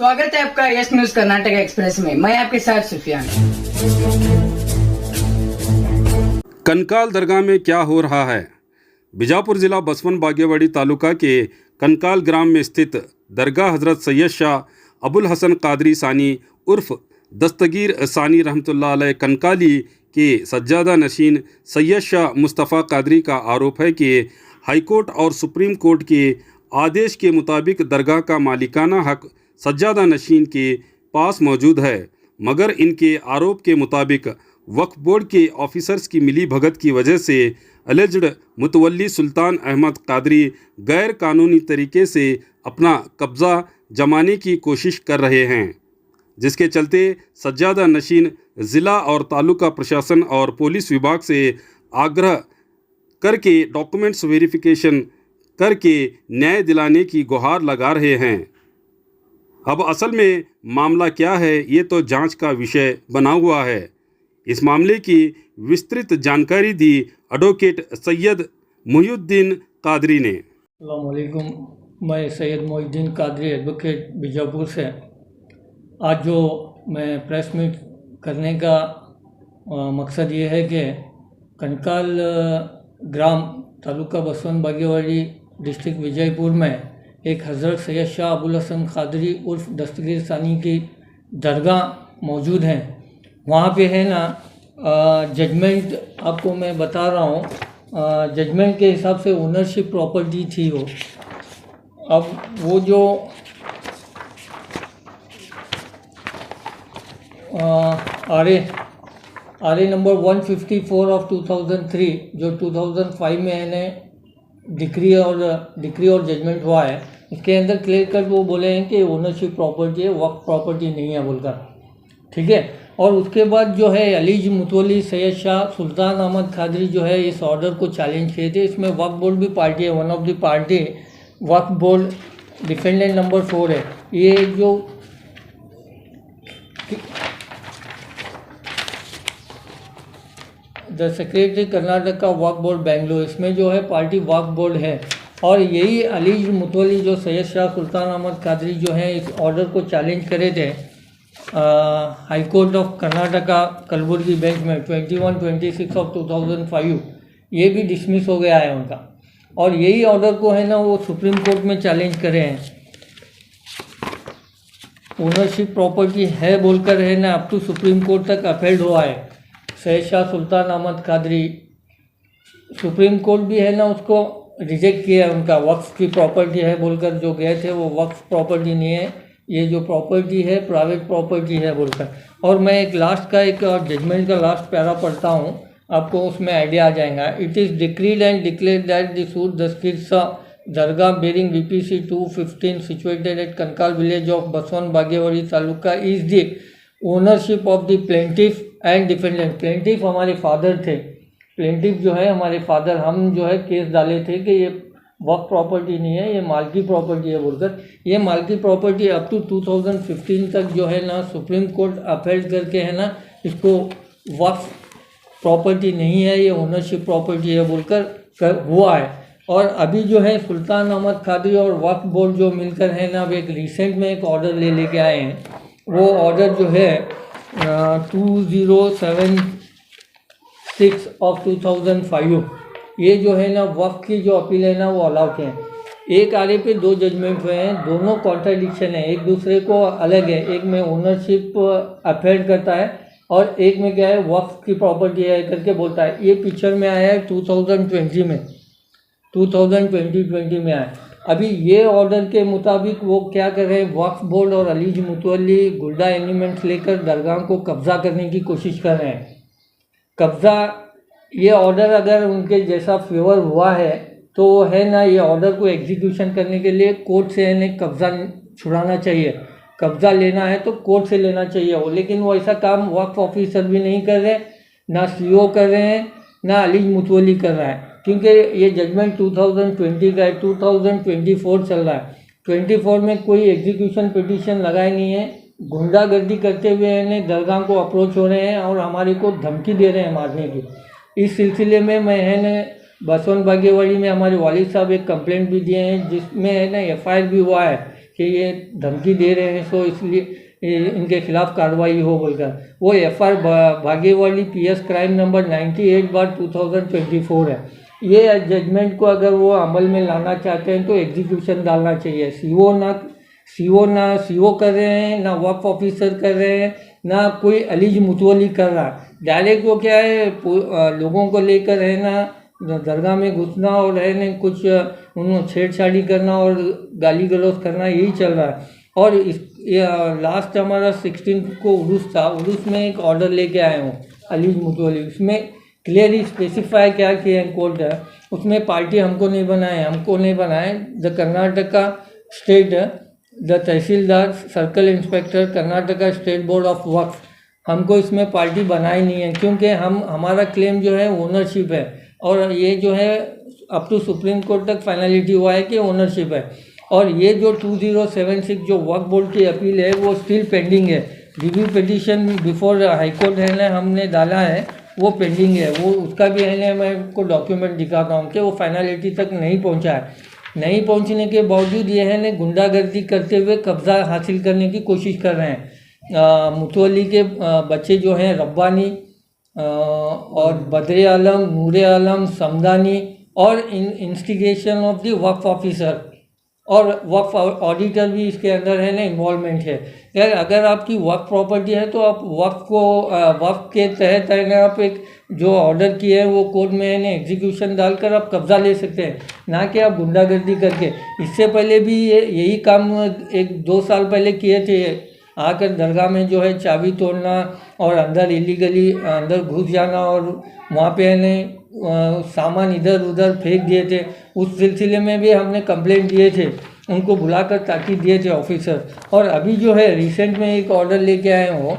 स्वागत है आपका यस न्यूज कर्नाटक एक्सप्रेस में। मैं आपके साथ सुफियान। कनकाल दरगाह में क्या हो रहा है? बीजापुर जिला बसवन बागेवाड़ी तालुका के कनकाल ग्राम में स्थित दरगाह हजरत सैयद शाह अबुल हसन कादरी सानी उर्फ दस्तगीर सानी रहमतुल्लाह अलैह कनकाली के सज्जादा नशीन सैयद शाह मुस्तफ़ा कादरी का आरोप है कि हाईकोर्ट और सुप्रीम कोर्ट के आदेश के मुताबिक दरगाह का मालिकाना हक सज्जादा नशीन के पास मौजूद है, मगर इनके आरोप के मुताबिक वक्फ बोर्ड के ऑफिसर्स की मिली भगत की वजह से एलिज्ड मुतवल्ली सुल्तान अहमद कादरी गैर कानूनी तरीके से अपना कब्ज़ा जमाने की कोशिश कर रहे हैं, जिसके चलते सज्जादा नशीन ज़िला और तालुका प्रशासन और पुलिस विभाग से आग्रह करके डॉक्यूमेंट्स वेरिफिकेशन करके न्याय दिलाने की गुहार लगा रहे हैं। अब असल में मामला क्या है, ये तो जांच का विषय बना हुआ है। इस मामले की विस्तृत जानकारी दी एडवोकेट सैयद मोहिउद्दीन कादरी ने। अस्सलाम वालेकुम, मैं सैयद मोहिउद्दीन कादरी एडवोकेट बीजापुर से। आज जो मैं प्रेस मीट करने का मकसद ये है कि कनकाल ग्राम तालुका बसवन बागेवाड़ी डिस्ट्रिक्ट विजयपुर में एक हज़रत सैयद शाह अबुल हसन कादरी उर्फ दस्तगीर सानी की दरगाह मौजूद हैं। वहाँ पे है ना जजमेंट आपको मैं बता रहा हूँ। जजमेंट के हिसाब से ओनरशिप प्रॉपर्टी थी वो। अब वो जो आर ए नंबर 154 ऑफ 2003 जो 2005 में है डिक्री और जजमेंट हुआ है, उसके अंदर क्लियर कट वो बोले हैं कि ओनरशिप प्रॉपर्टी है, वक्फ प्रॉपर्टी नहीं है बोलकर, ठीक है। और उसके बाद जो है अलीज मुतवल्ली सैयद शाह सुल्तान अहमद कादरी जो है इस ऑर्डर को चैलेंज किए थे। इसमें वक्फ बोर्ड भी पार्टी है, one of the party Waqf board defendant number 4 है। ये जो द सेक्रेटरी कर्नाटक का वक्फ बोर्ड बेंगलोर, इसमें जो है पार्टी वक्फ बोर्ड है। और यही अलीज मुतवल्ली जो सैयद शाह सुल्तान अहमद कादरी जो है इस ऑर्डर को चैलेंज करे थे high court of Karnataka Kalaburagi bench में 21-26 ऑफ 2005। ये भी डिसमिस हो गया है उनका। और यही ऑर्डर को है ना वो सुप्रीम कोर्ट में चैलेंज करे हैं। ओनरशिप प्रॉपर्टी है बोलकर है ना अप टू सुप्रीम कोर्ट तक अपील हुआ है। सैयद शाह सुल्तान अहमद कादरी सुप्रीम कोर्ट भी है ना उसको रिजेक्ट किया है। उनका वक्फ की प्रॉपर्टी है बोलकर जो गए थे वो वक्फ प्रॉपर्टी नहीं है, ये जो प्रॉपर्टी है प्राइवेट प्रॉपर्टी है बोलकर। और मैं एक लास्ट का एक जजमेंट का लास्ट पैरा पढ़ता हूँ, आपको उसमें आइडिया आ जाएगा। It is decreed and declared that the suit Dastgir Shah dargah bearing BPC 215 situated at Kankal village of Basavan Bagewadi taluka is the ownership of the plaintiff and defendant. Plaintiff हमारे फादर थे, प्लेंटिफ जो है हमारे फादर, हम जो है केस डाले थे कि ये वक्फ प्रॉपर्टी नहीं है, ये मालकी प्रॉपर्टी है बोलकर। ये मालकी प्रॉपर्टी अप टू 2015 तक जो है ना सुप्रीम कोर्ट अपहेल्ड करके है ना इसको वक्फ प्रॉपर्टी नहीं है, ये ओनरशिप प्रॉपर्टी है बोलकर हुआ है। और अभी जो है सुल्तान अहमद कादरी और वक्फ बोर्ड जो मिलकर है ना अब एक रिसेंट में एक ऑर्डर लेके आए हैं। वो ऑर्डर जो है 2076 ऑफ 2005, ये जो है ना वक्फ की जो अपील है ना वो अलाउड है। एक आरे पे 2 जजमेंट हुए हैं, दोनों कॉन्ट्राडिक्शन है, एक दूसरे को अलग है। एक में ओनरशिप अपहेल्ड करता है और एक में क्या है वक्फ की प्रॉपर्टी है करके बोलता है। ये पिक्चर में आया है 2020 में 2020 में आया। अभी ये ऑर्डर के मुताबिक वो क्या कर रहे हैं, वक्फ बोर्ड और अलीज मुतवल्ली गुड्डा एलिमेंट्स लेकर दरगाह को कब्ज़ा करने की कोशिश कर रहे हैं। कब्ज़ा, ये ऑर्डर अगर उनके जैसा फेवर हुआ है तो है ना ये ऑर्डर को एग्जीक्यूशन करने के लिए कोर्ट से है कब्ज़ा छुड़ाना चाहिए। कब्ज़ा लेना है तो कोर्ट से लेना चाहिए वो, लेकिन वो ऐसा काम वक्फ ऑफिसर भी नहीं कर रहे, ना CO कर रहे हैं, ना अलीज मुतवल्ली कर रहा है। क्योंकि ये जजमेंट 2020 का है, 2024 चल रहा है। 24 में कोई एग्जीक्यूशन पिटीशन लगाए नहीं है। गुंडागर्दी करते हुए इन्हें दरगाह को अप्रोच हो रहे हैं और हमारे को धमकी दे रहे हैं मारने की। इस सिलसिले में मैं है न बसवन बागेवाड़ी में हमारे वालिद साहब एक कंप्लेंट भी दिए हैं, जिसमें है ना FIR भी हुआ है कि ये धमकी दे रहे हैं, सो इसलिए इनके खिलाफ कार्रवाई हो बोलकर वो FR भागेवाली PS क्राइम नंबर 98/2024 है। ये जजमेंट को अगर वो अमल में लाना चाहते हैं तो एग्जीक्यूशन डालना चाहिए। सीओ कर रहे हैं, ना वक्फ ऑफिसर कर रहे हैं, ना कोई अलीज मुतवली कर रहा है। डायरेक्ट वो क्या है, लोगों को लेकर रहना, दरगाह में घुसना और रहने कुछ उन छेड़छाड़ी करना और गाली गलौज करना, यही चल रहा है। और लास्ट हमारा 16 को उर्स था, उर्स में एक ऑर्डर लेके आए हूँ अलीज मुतवली। उसमें क्लियरली स्पेसिफाई क्या किया कोर्ट है, उसमें पार्टी हमको नहीं बनाए the Karnataka state, the tahsildar, circle inspector, Karnataka state board of Waqf, हमको इसमें पार्टी बनाई नहीं है, क्योंकि हमारा क्लेम जो है ओनरशिप है। और ये जो है अप टू सुप्रीम कोर्ट तक फाइनलिटी हुआ है कि ओनरशिप है। और ये जो 2076 जो वक्फ बोर्ड की अपील है वो स्टिल पेंडिंग है। रिव्यू पिटीशन बिफोर हाईकोर्ट है ना, हमने डाला है, वो पेंडिंग है। वो उसका भी है ना, मैं आपको डॉक्यूमेंट दिखाता हूँ कि वो फाइनलिटी तक नहीं पहुँचा है। नहीं पहुँचने के बावजूद ये है ना गुंडागर्दी करते हुए कब्जा हासिल करने की कोशिश कर रहे हैं। मुतवली के बच्चे जो हैं रब्बानी और बदरे आलम, नूरे आलम, समदानी और instigation of the Waqf officer और वक्फ ऑडिटर भी इसके अंदर है ना इन्वॉल्वमेंट है। यार अगर आपकी वक्फ प्रॉपर्टी है तो आप वक्फ के तहत है ना, आप एक जो ऑर्डर किए हैं वो कोर्ट में है ना एग्जीक्यूशन डालकर आप कब्जा ले सकते हैं, ना कि आप गुंडागर्दी करके। इससे पहले भी यही काम 1-2 साल पहले किए थे, आकर दरगाह में जो है चाबी तोड़ना और अंदर इलीगली अंदर घुस जाना और वहाँ पे है ना सामान इधर उधर फेंक दिए थे। उस सिलसिले में भी हमने कंप्लेंट दिए थे, उनको बुलाकर ताकीद दिए थे ऑफिसर। और अभी जो है रिसेंट में एक ऑर्डर लेके आए हो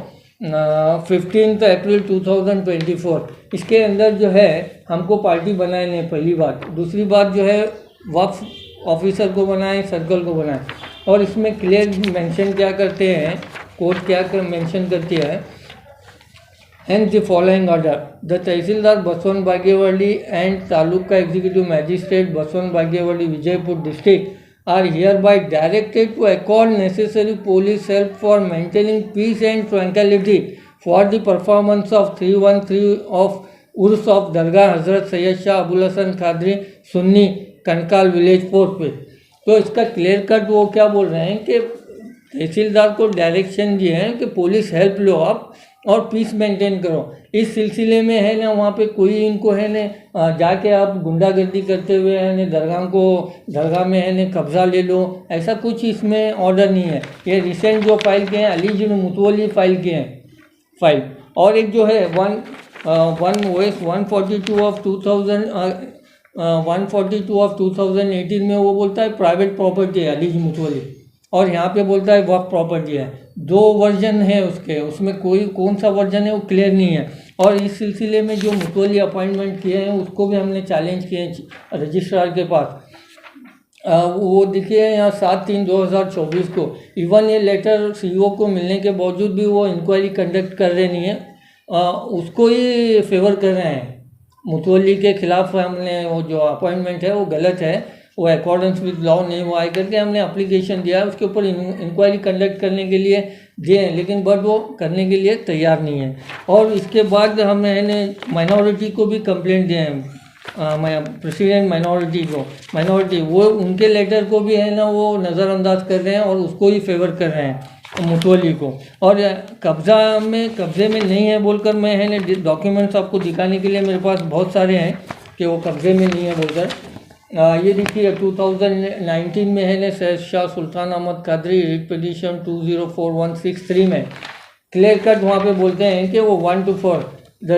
15 अप्रैल 2024, इसके अंदर जो है हमको पार्टी बनाए नहीं, पहली बात। दूसरी बात जो है वक्फ ऑफिसर को बनाए, सर्कल को बनाए। और इसमें क्लियर मेंशन क्या करते हैं, कोर्ट क्या मेंशन करती है, Hence the following order: the Tehsildar Baswan Bagewadi and Taluka Executive Magistrate Baswan Bagewadi Vijaypur District are hereby directed to accord necessary police help for maintaining peace and tranquility for the performance of 313 of Urs of Dargah Hazrat Sayyid Shah Abul Hasan Qadri Sunni Kankal village fort पे। तो इसका clear cut वो क्या बोल रहे हैं कि तहसीलदार को डायरेक्शन दिए हैं कि पुलिस हेल्प लो आप और पीस मेंटेन करो। इस सिलसिले में है ना वहाँ पे कोई इनको है ना जाके आप गुंडागर्दी करते हुए है ना दरगाह में है ना कब्जा ले लो, ऐसा कुछ इसमें ऑर्डर नहीं है। ये रिसेंट जो फाइल किए हैं अलीज मुतवली फाइल किए हैं फाइल। और एक जो है 142 ऑफ 2018 में वो बोलता है प्राइवेट प्रॉपर्टी है अलीज मुतवली, और यहाँ पे बोलता है वक्फ प्रॉपर्टी है। 2 वर्जन है उसके, उसमें कौन सा वर्जन है वो क्लियर नहीं है। और इस सिलसिले में जो मुतवली अपॉइंटमेंट किए हैं उसको भी हमने चैलेंज किए हैं रजिस्ट्रार के पास। वो देखिए यहाँ 7/3/2024 को इवन ये लेटर CEO को मिलने के बावजूद भी वो इंक्वायरी कंडक्ट कर रहे नहीं है, उसको ही फेवर कर रहे हैं। मुतवली के खिलाफ हमने वो जो अपॉइंटमेंट है वो गलत है, वो अकॉर्डेंस विद लॉ नहीं हुआ है करके हमने एप्लीकेशन दिया है, उसके ऊपर इंक्वायरी कंडक्ट करने के लिए दिए हैं, लेकिन बट वो करने के लिए तैयार नहीं है। और इसके बाद हमने माइनॉरिटी को भी कंप्लेंट दिए हैं, प्रेसिडेंट माइनॉरिटी वो उनके लेटर को भी है ना वो नज़रअंदाज कर रहे हैं और उसको ही फेवर कर रहे हैं मुतवली को। और कब्जे में नहीं है बोलकर मैं है ना डॉक्यूमेंट्स आपको दिखाने के लिए मेरे पास बहुत सारे हैं कि वो कब्जे में नहीं है बोलकर। ये देखिए 2019 में है ना सैयद शाह सुल्तान अहमद कादरी रिट पिटीशन 204163 में क्लियर कट वहाँ पे बोलते हैं कि वो 1 to 4 the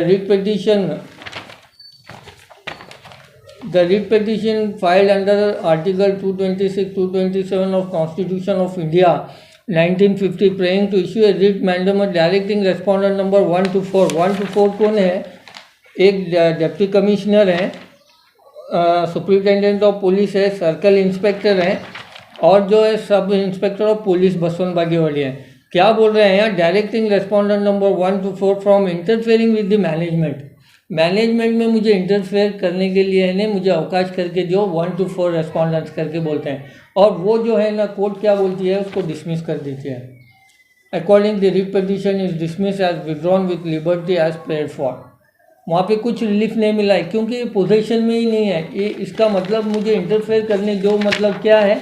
writ petition filed under article 226-227 of constitution of India 1950 praying to issue a writ mandamus directing respondent number 1 to 4। 1 to 4 कौन है? एक डिप्टी कमिश्नर है, सुपरिटेंडेंट ऑफ पुलिस है, सर्कल इंस्पेक्टर है और जो है sub inspector of police Basavan Bagewadi है। क्या बोल रहे हैं यहाँ? Directing respondent number 1 to 4 from interfering with the management में मुझे इंटरफेयर करने के लिए है ना मुझे अवकाश करके जो 1 to 4 रेस्पॉन्डेंट्स करके बोलते हैं, और वो जो है ना कोर्ट क्या बोलती है उसको डिसमिस कर देती है। According the writ petition is dismiss as withdrawn with liberty as prayed for. वहाँ पे कुछ रिलीफ नहीं मिला है क्योंकि ये पोजीशन में ही नहीं है। ये इसका मतलब मुझे इंटरफेयर करने जो मतलब क्या है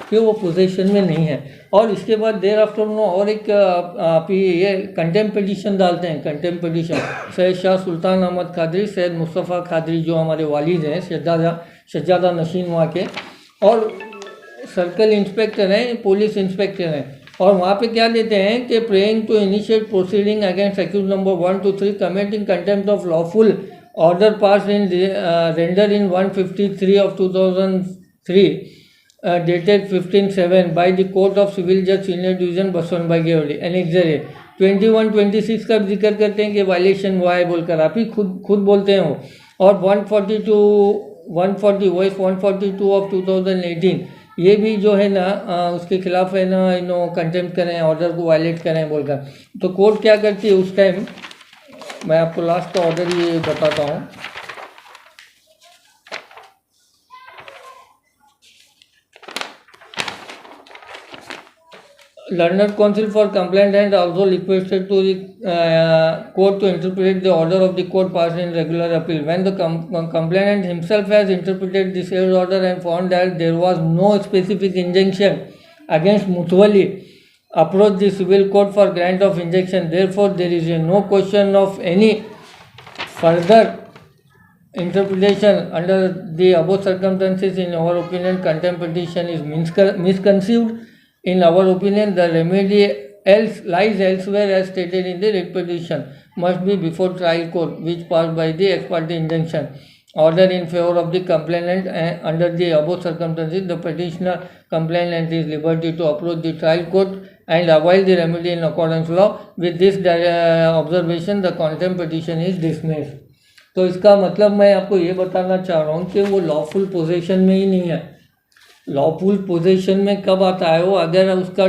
कि वो पोजीशन में नहीं है। और इसके बाद देर आफ्टर नो और एक आप ये कंटेम्प्ट पिटीशन डालते हैं। कंटेम्प्ट पिटीशन सैयद शाह सुल्तान अहमद कादरी, सैयद मुस्तफ़ा कादरी जो हमारे वालिद हैं, शहजादा नशीन वहाँ के, और सर्कल इंस्पेक्टर हैं, पुलिस इंस्पेक्टर हैं। और वहाँ पे क्या देते हैं कि praying to initiate proceeding against accuse number 1 to 3 committing contempt of lawful order pass in render in 153 of 2003 dated 15/7 by the Court of Civil Judge Senior Division Basavan Bagewadi annexure है। 21-26 का जिक्र करते हैं कि वायलेशन हुआ है बोलकर, आप ही खुद बोलते हैं वो। और 142 of 2018 ये भी जो है ना उसके खिलाफ है ना कंटेम्प्ट करें, ऑर्डर को वायलेट करें बोलकर। तो कोर्ट क्या करती है उस टाइम, मैं आपको लास्ट का ऑर्डर ये बताता हूँ। Learned Counsel for Complaint and also requested to the court to interpret the order of the court passed in regular appeal. When the complainant himself has interpreted the said order and found that there was no specific injunction against Mutwalli, approached the civil court for grant of injunction. Therefore, there is no question of any further interpretation under the above circumstances. In our opinion, contempt petition is misconceived. In our opinion, the remedy lies elsewhere as stated in the writ petition, must be before trial court, which passed by the ex parte injunction order in favor of the complainant. And under the above circumstances, the petitioner complainant is liberty to approach the trial court and avail the remedy in accordance with law. With this observation, the contempt petition is dismissed. तो इसका मतलब मैं आपको ये बताना चाह रहा हूँ कि वो लॉफुल पोजीशन में ही नहीं है। लॉफुल पोजीशन में कब आता है वो, अगर उसका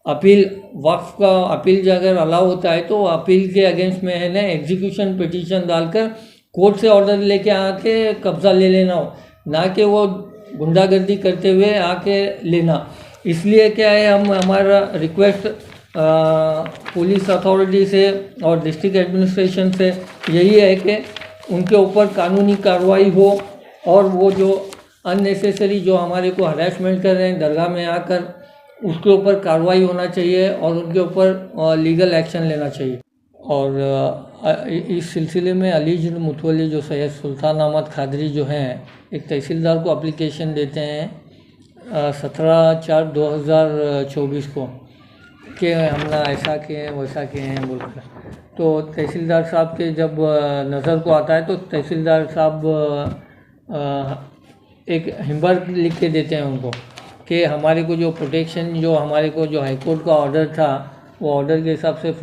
अपील वक्फ का अपील अगर अलाउ होता है तो अपील के अगेंस्ट में है ना एग्जीक्यूशन पिटीशन डालकर कोर्ट से ऑर्डर लेके आके कब्जा ले लेना हो, ना कि वो गुंडागर्दी करते हुए आके लेना। इसलिए क्या है, हम हमारा रिक्वेस्ट पुलिस अथॉरिटी से और डिस्ट्रिक्ट एडमिनिस्ट्रेशन से यही है कि उनके ऊपर कानूनी कार्रवाई हो, और वो जो अननेसेसरी जो हमारे को हरासमेंट कर रहे हैं दरगाह में आकर, उसके ऊपर कार्रवाई होना चाहिए और उनके ऊपर लीगल एक्शन लेना चाहिए। और इस सिलसिले में अलीज मुतवल्ली जो सैयद सुल्तान अहमद कादरी जो हैं एक तहसीलदार को एप्लीकेशन देते हैं 17/4/2024 को कि हमने ऐसा किए हैं वैसा किए हैं बोलकर। तो तहसीलदार साहब के जब नज़र को आता है तो तहसीलदार साहब एक हिम्बर लिख के देते हैं उनको कि हमारे को जो प्रोटेक्शन जो हमारे को जो हाईकोर्ट का ऑर्डर था वो ऑर्डर के हिसाब से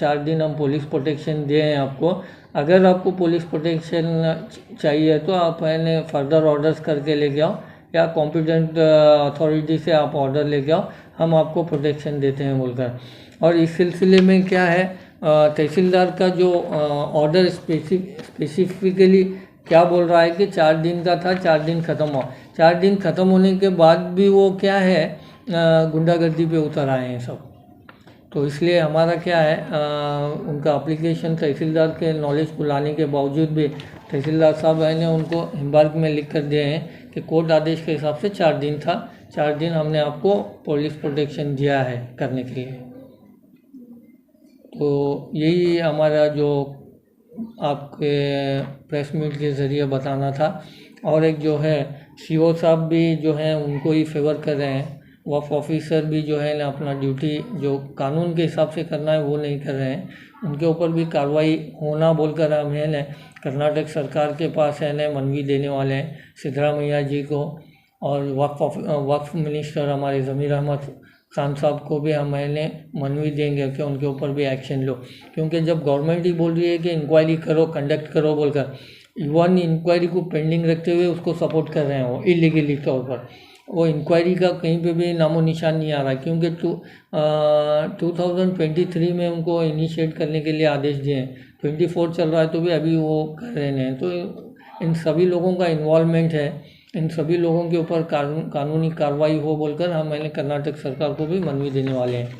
4 दिन हम पुलिस प्रोटेक्शन दिए हैं आपको। अगर आपको पुलिस प्रोटेक्शन चाहिए तो आप मैंने फर्दर ऑर्डर्स करके लेके आओ या कॉम्पिटेंट अथॉरिटी से आप ऑर्डर लेके आओ, हम आपको प्रोटेक्शन देते हैं बोलकर। और इस सिलसिले में क्या है, तहसीलदार का जो ऑर्डर स्पेसिफिकली क्या बोल रहा है कि 4 दिन का था, 4 दिन ख़त्म हुआ। 4 दिन ख़त्म होने के बाद भी वो क्या है गुंडागर्दी पे उतर आए हैं सब। तो इसलिए हमारा क्या है उनका एप्लीकेशन तहसीलदार के नॉलेज को लाने के बावजूद भी तहसीलदार साहब ने उनको हिम्बार्क में लिख कर दिए हैं कि कोर्ट आदेश के हिसाब से 4 दिन था, 4 दिन हमने आपको पुलिस प्रोटेक्शन दिया है करने के लिए। तो यही हमारा जो आपके प्रेस मीट के ज़रिए बताना था। और एक जो है सीओ साहब भी जो हैं उनको ही फेवर कर रहे हैं, वक्फ ऑफिसर भी जो है ना अपना ड्यूटी जो कानून के हिसाब से करना है वो नहीं कर रहे हैं, उनके ऊपर भी कार्रवाई होना बोलकर हम है ना कर्नाटक सरकार के पास है ना मनवी देने वाले हैं सिद्धरामैया जी को, और वक्फ मिनिस्टर हमारे ज़मीर अहमद खान साहब को भी हम मैंने मनवी देंगे कि उनके ऊपर भी एक्शन लो। क्योंकि जब गवर्नमेंट ही बोल रही है कि इंक्वायरी करो, कंडक्ट करो बोलकर, इवन इंक्वायरी को पेंडिंग रखते हुए उसको सपोर्ट कर रहे हैं वो इलीगली तौर पर। वो इंक्वायरी का कहीं पे भी नामो निशान नहीं आ रहा, क्योंकि 2023 में उनको इनिशिएट करने के लिए आदेश दिए हैं, 24 चल रहा है तो भी अभी वो कर रहे हैं। तो इन सभी लोगों का इन्वॉल्वमेंट है, इन सभी लोगों के ऊपर कानूनी कार्रवाई हो बोलकर हम मैंने कर्नाटक सरकार को भी मनवी देने वाले हैं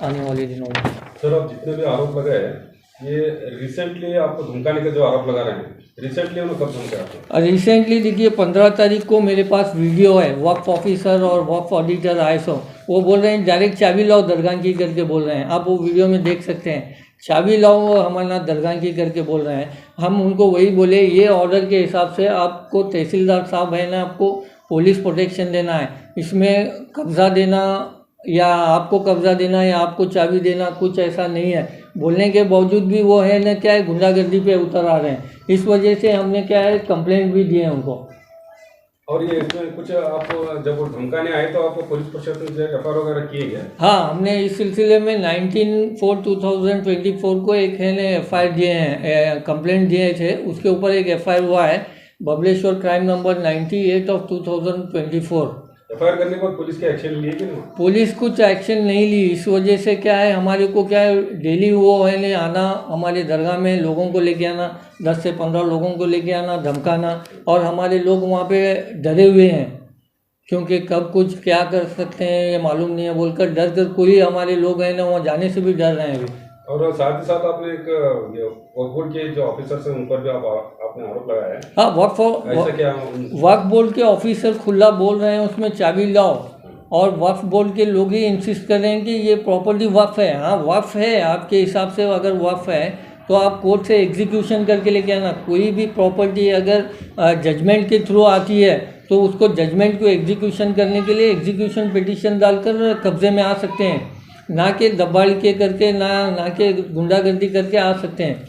आने वाले दिनों में। सर, आप जितने भी आरोप लगाए ये रिसेंटली आपको धमकाने के जो आरोप लगा रहे हैं, रिसेंटली उन्हें कब धमकाया आपको? रिसेंटली देखिए 15 तारीख को मेरे पास वीडियो है, वक्फ ऑफिसर और वक्फ ऑडिटर आए सो वो बोल रहे हैं डायरेक्ट चाबी लाओ दरगाह की करके बोल रहे हैं। आप वो वीडियो में देख सकते हैं, चाबी लाओ अमरनाथ दरगाह की करके बोल रहे हैं। हम उनको वही बोले ये ऑर्डर के हिसाब से आपको तहसीलदार साहब है ना, आपको पुलिस प्रोटेक्शन देना है, इसमें कब्ज़ा देना या आपको कब्ज़ा देना या आपको चाबी देना कुछ ऐसा नहीं है। बोलने के बावजूद भी वो है ना क्या है गुंडागर्दी पे उतर आ रहे हैं। इस वजह से हमने क्या है कंप्लेंट भी दिए उनको। और ये इसमें कुछ आपको जब वो धमकाने आए तो आपको पुलिस प्रशासन से एफआईआर वगैरह किए क्या? हाँ, हमने इस सिलसिले में 19/4/2024 को एक है ने एफआईआर दिए हैं, कंप्लेंट दिए थे, उसके ऊपर एक एफआईआर हुआ है बबलेश्वर क्राइम नंबर 98/2024। एफआईआर करने के बाद पुलिस के एक्शन लिए कि नहीं? पुलिस कुछ एक्शन नहीं ली। इस वजह से क्या है हमारे को क्या है डेली वो है ने आना हमारे दरगाह में लोगों को लेके आना, 10 से 15 लोगों को लेके आना, धमकाना, और हमारे लोग वहाँ पे डरे हुए हैं क्योंकि कब कुछ क्या कर सकते हैं ये मालूम नहीं है बोलकर डर कर कोई हमारे लोग हैं ना वहाँ जाने से भी डर रहे हैं अभी। और साथ ही साथ आपने एक वक्फ बोर्ड के जो ऑफिसर्स हैं उन पर भी आपने आरोप लगाया है। हाँ, वक्फ बोर्ड के ऑफिसर खुला बोल रहे हैं उसमें चाबी लाओ, और वक्फ बोर्ड के लोग ही इंसिस्ट कर रहे हैं कि ये प्रॉपर्टी वक्फ है। हाँ, वक्फ है, आपके हिसाब से अगर वक्फ है तो आप कोर्ट से एग्जीक्यूशन करके लेके आना। कोई भी प्रॉपर्टी अगर जजमेंट के थ्रू आती है तो उसको जजमेंट को एग्जीक्यूशन करने के लिए एग्जीक्यूशन पिटीशन डालकर कब्जे में आ सकते हैं, ना कि दबाड़ के करके ना कि गुंडागर्दी करके आ सकते हैं।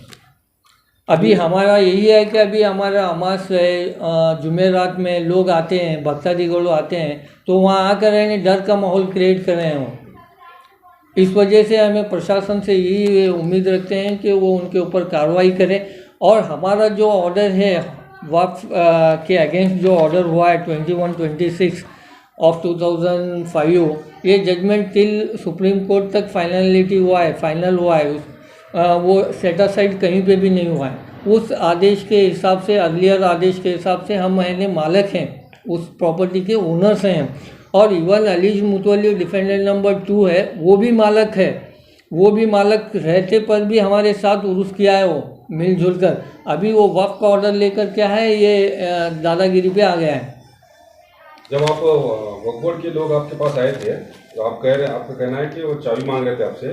अभी हमारा यही है कि अभी हमारा अमास है, जुमेरात में लोग आते हैं, भक्तादिगण आते हैं, तो वहाँ आकर है डर का माहौल क्रिएट कर रहे हैं वो। इस वजह से हमें प्रशासन से यही उम्मीद रखते हैं कि वो उनके ऊपर कार्रवाई करें। और हमारा जो ऑर्डर है वक्फ के अगेंस्ट जो ऑर्डर हुआ है 21/26/2005, ये जजमेंट टिल सुप्रीम कोर्ट तक फाइनल हुआ है। वो सेटासाइड कहीं पे भी नहीं हुआ है। उस आदेश के हिसाब से, अर्लियर आदेश के हिसाब से हम है मालक हैं, उस प्रॉपर्टी के ओनर्स हैं। और इवन अलीज मुतवली डिफेंडेंट नंबर 2 है, वो भी मालक है। वो भी मालक रहते पर भी हमारे साथ उर्स किया है वो मिलजुल कर। अभी वो वक्फ का ऑर्डर लेकर क्या है ये दादागिरी पे आ गया है। जब आप वक्फ बोर्ड के लोग आपके पास आए थे तो आपका कहना है कि वो चाबी मांग रहे थे आपसे,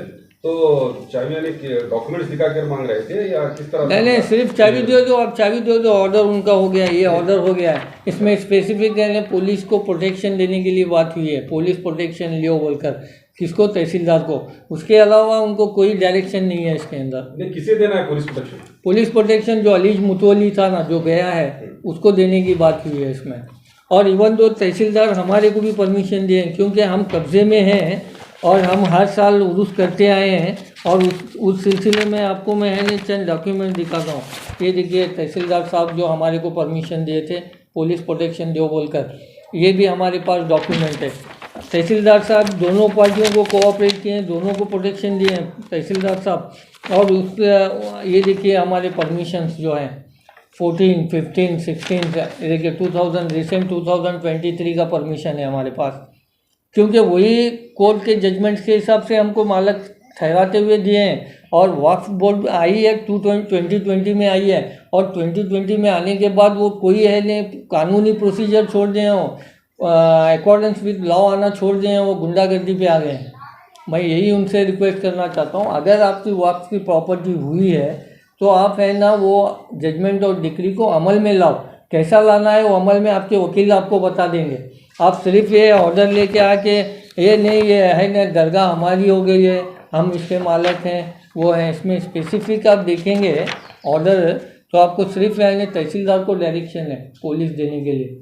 तो चाबी यानी डॉक्यूमेंट्स दिखा कर मांग रहे थे या किस तरह? नहीं, सिर्फ चाबी दे दो, आप चाबी दे दो, ऑर्डर उनका हो गया, ये ऑर्डर हो गया है। इसमें स्पेसिफिक है पुलिस को प्रोटेक्शन देने के लिए बात हुई है, पुलिस प्रोटेक्शन लियो बोलकर, किसको? तहसीलदार को। उसके अलावा उनको कोई डायरेक्शन नहीं है इसके अंदर। नहीं, किसे देना है पुलिस प्रोटेक्शन? पुलिस प्रोटेक्शन जो अलीज मुतवली था ना, जो गया है, उसको देने की बात हुई है इसमें। और इवन दो तहसीलदार हमारे को भी परमिशन दिए क्योंकि हम कब्जे में हैं और हम हर साल उर्स करते आए हैं। और उस सिलसिले में आपको मैं है चंद डॉक्यूमेंट दिखाता हूँ। ये देखिए तहसीलदार साहब जो हमारे को परमिशन दिए थे पुलिस प्रोटेक्शन दो बोलकर, ये भी हमारे पास डॉक्यूमेंट है। तहसीलदार साहब दोनों पार्टियों को कोऑपरेट किए हैं, दोनों को प्रोटेक्शन दिए हैं तहसीलदार साहब। और उस ये देखिए हमारे परमिशंस जो हैं 14, 15, 16 देखिए 2023 का परमिशन है हमारे पास, क्योंकि वही कोर्ट के जजमेंट्स के हिसाब से हमको मालक ठहराते हुए दिए हैं। और वक्फ बोर्ड आई है 2020 में आई है, और 2020 में आने के बाद वो कोई है ने कानूनी प्रोसीजर छोड़ दिए हो, अकॉर्डेंस विद लॉ आना छोड़ दिए हैं, वो गुंडागर्दी पे आ गए हैं। मैं यही उनसे रिक्वेस्ट करना चाहता हूँ, अगर आपकी वक्फ की प्रॉपर्टी हुई है तो आप है ना वो जजमेंट और डिक्री को अमल में लाओ। कैसा लाना है वो अमल में आपके वकील आपको बता देंगे। आप सिर्फ ये ऑर्डर लेके आके ये नहीं ये है ना दरगाह हमारी हो गई है, हम इसके मालक हैं, वो हैं, इसमें स्पेसिफिक आप देखेंगे ऑर्डर तो आपको सिर्फ है तहसीलदार को डायरेक्शन है पुलिस देने के लिए।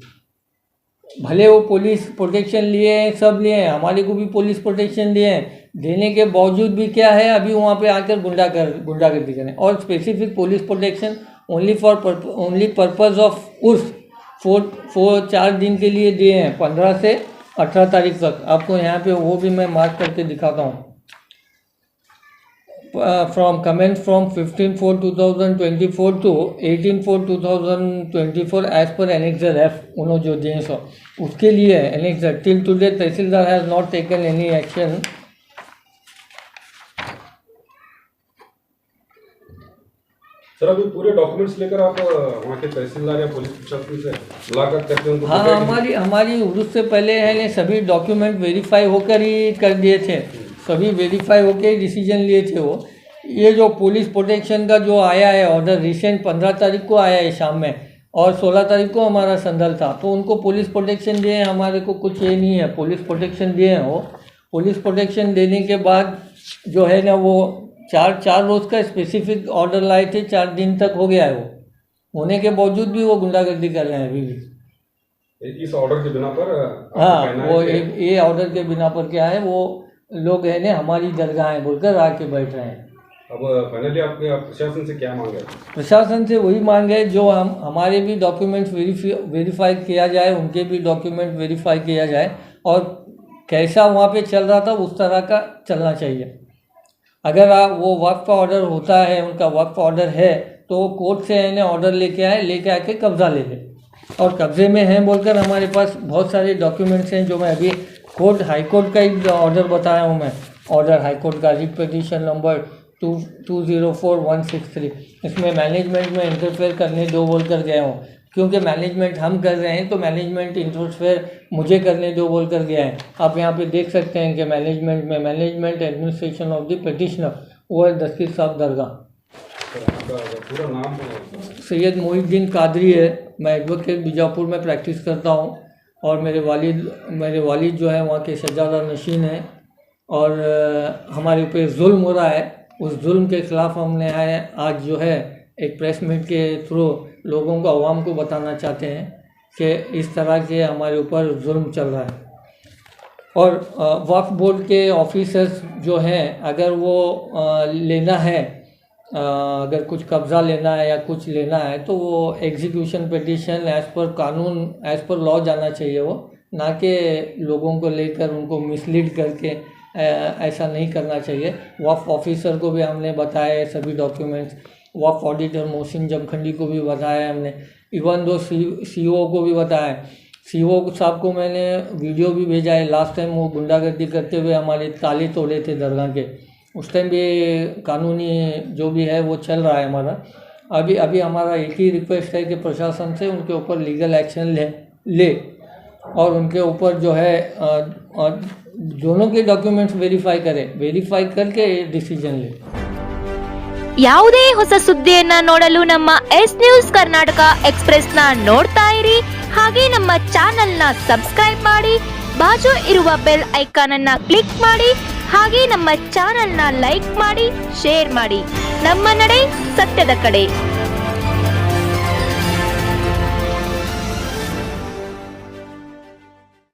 भले वो पुलिस प्रोटेक्शन लिए हैं, सब लिए हैं, हमारे को भी पुलिस प्रोटेक्शन दिए हैं, देने के बावजूद भी क्या है अभी वहाँ पे आकर गुंडागर्दी करें। और specific police protection only purpose of Urs 4 दिन के लिए दिए हैं, 15 से 18 तारीख तक। आपको यहाँ पे वो भी मैं मार्क करके दिखाता हूँ। from commence from 15/4/2024 to 18/4/2024 as per Annexure F उन्होंने जो दिए सो उसके लिए Annexure till today tehsildar has not taken any action. Sir अभी पूरे डॉक्यूमेंट्स लेकर आप वहाँ के तहसीलदार या पुलिस प्रशासन से मुलाकात करते हैं उनको? हाँ, हमारी उर्दू से पहले है ने सभी डॉक्यूमेंट वेरीफाई होकर ही कर दिए थे, सभी वेरीफाई होकर ही डिसीजन लिए थे वो। ये जो पुलिस प्रोटेक्शन का जो आया है ऑर्डर रिसेंट 15 तारीख को आया है शाम में और 16 तारीख को हमारा संदल था, तो उनको पुलिस प्रोटेक्शन दिए हैं। हमारे को कुछ ये नहीं है, पुलिस प्रोटेक्शन दिए हैं वो। पुलिस प्रोटेक्शन देने के बाद जो है ना वो चार रोज़ का स्पेसिफिक ऑर्डर लाए थे, 4 दिन तक हो गया है वो, होने के बावजूद भी वो गुंडागर्दी कर रहे हैं अभी भी। इस ऑर्डर के बिना पर हाँ, वो ये ऑर्डर के बिना पर क्या है, वो लोग है ना हमारी दरगाहें बोलकर आके बैठ रहे हैं। अब फाइनली आपके प्रशासन से क्या मांग है? प्रशासन से वही मांग है जो हमारे भी डॉक्यूमेंट्स वेरीफाई किया जाए, उनके भी डॉक्यूमेंट वेरीफाई किया जाए और कैसा वहाँ पे चल रहा था उस तरह का चलना चाहिए। अगर वो वक्फ का ऑर्डर होता है, उनका वक्फ ऑर्डर है तो वो कोर्ट से है ना ऑर्डर लेके आके कब्ज़ा ले ले, और कब्ज़े में हैं बोलकर हमारे पास बहुत सारे डॉक्यूमेंट्स हैं जो मैं अभी कोर्ट हाई कोर्ट का एक ऑर्डर बताया हूँ मैं, ऑर्डर हाई कोर्ट का रिट पिटीशन नंबर 204163। इसमें मैनेजमेंट में इंटरफेयर करने दो बोलकर गया हूँ, क्योंकि मैनेजमेंट हम कर रहे हैं तो मैनेजमेंट इंटरफेयर मुझे करने दो बोलकर गया है। आप यहाँ पे देख सकते हैं कि मैनेजमेंट में management administration of the petitioner वो है दस्तगीर साहब दरगाह। पूरा नाम? सैयद मोहिउद्दीन कादरी है। मैं एडवोकेट बीजापुर में प्रैक्टिस करता हूँ और मेरे वालिद जो है वहाँ के सज्जादा नशीन हैं, और हमारे ऊपर जुल्म हो रहा है, उस जुल्म के ख़िलाफ़ हमने आज जो है एक प्रेस मीट के थ्रू लोगों को, आवाम को बताना चाहते हैं कि इस तरह के हमारे ऊपर जुल्म चल रहा है। और वक्फ बोर्ड के ऑफिसर्स जो हैं, अगर वो लेना है, अगर कुछ कब्ज़ा लेना है या कुछ लेना है तो वो एग्जीक्यूशन पिटीशन एज़ पर कानून, एज़ पर लॉ जाना चाहिए वो, ना कि लोगों को लेकर उनको मिसलीड करके ऐसा नहीं करना चाहिए। वक्फ ऑफिसर को भी हमने बताया है सभी डॉक्यूमेंट्स, वक्फ ऑडिटर मोहसिन जमखंडी को भी बताया हमने, इवन दो सीईओ को भी बताया। सीईओ साहब को मैंने वीडियो भी भेजा है। लास्ट टाइम वो गुंडागर्दी करते हुए हमारे ताले तोड़े थे दरगाह के, उस टाइम भी कानूनी जो भी है वो चल रहा है हमारा। अभी हमारा एक ही रिक्वेस्ट है कि प्रशासन से उनके ऊपर लीगल एक्शन ले और उनके ऊपर जो है दोनों के डॉक्यूमेंट्स वेरीफाई करें, वेरीफाई करके डिसीजन ले। ಯಾವುದೇ ಹೊಸ ಸುದ್ದಿಯನ್ನ ನೋಡಲು ನಮ್ಮ ಎಸ್ ನ್ಯೂಸ್ ಕರ್ನಾಟಕ ಎಕ್ಸ್‌ಪ್ರೆಸ್ ನ ನೋಡ್ತಾ ಇರಿ, ಹಾಗೆ ನಮ್ಮ ಚಾನೆಲ್ ನ ಸಬ್ಸ್ಕ್ರೈಬ್ ಮಾಡಿ, ಬಾಜು ಇರುವ ಬೆಲ್ ಐಕಾನ್ ಅನ್ನ ಕ್ಲಿಕ್ ಮಾಡಿ, ಹಾಗೆ ನಮ್ಮ ಚಾನೆಲ್ ನ ಲೈಕ್ ಮಾಡಿ, ಶೇರ್ ಮಾಡಿ. ನಮ್ಮ ನಡೆ ಸತ್ಯದ ಕಡೆ.